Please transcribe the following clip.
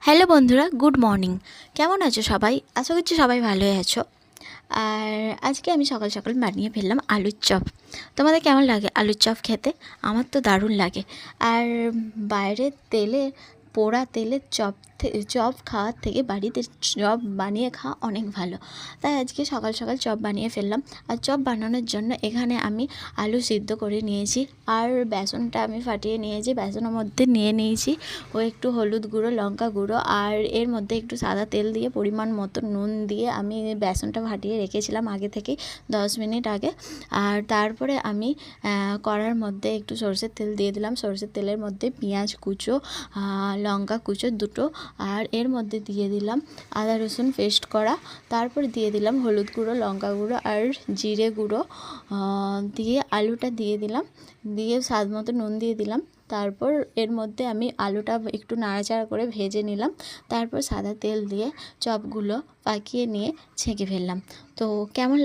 Hello বন্ধুরা, good morning. কেমন আছো সবাই? আশা করছি সবাই ভালোই আছো। আর আজকে আমি সকাল সকাল বানিয়ে ফেললাম আলুর চপ। তোমাদের কেমন লাগে আলুর চপ খেতে? আমার তো দারুণ লাগে। আর বাইরের তেলে, পোড়া তেলের চপ খাওয়ার থেকে বাড়িতে চপ বানিয়ে খাওয়া অনেক ভালো। তাই আজকে সকাল সকাল চপ বানিয়ে ফেললাম। আর চপ বানানোর জন্য এখানে আমি আলু সিদ্ধ করে নিয়েছি, আর বেসনটা আমি ফাটিয়ে নিয়েছি। বেসনের মধ্যে নিয়ে নিয়েছি ও একটু হলুদ গুঁড়ো, লঙ্কা গুঁড়ো, আর এর মধ্যে একটু সাদা তেল দিয়ে পরিমাণ মতো নুন দিয়ে আমি বেসনটা ফাটিয়ে রেখেছিলাম আগে থেকেই 10 মিনিট আগে। আর তারপরে আমি কড়ার মধ্যে একটু সরষের তেল দিয়ে দিলাম। সরষের তেলের মধ্যে পেঁয়াজ কুচো, লঙ্কা কুচো দুটো, আর এর মধ্যে দিয়ে দিলাম আদা রসুন পেস্ট করা। তারপর দিয়ে দিলাম হলুদ গুঁড়ো, লঙ্কা গুঁড়ো আর জিরে গুঁড়ো, দিয়ে আলুটা দিয়ে দিলাম, দিয়ে স্বাদ মতো নুন দিয়ে দিলাম। তারপর এর মধ্যে আমি আলুটা একটু নাড়াচাড়া করে ভেজে নিলাম। তারপর সাদা তেল দিয়ে চপগুলো পাকিয়ে নিয়ে ছেঁকে ফেললাম। তো কেমন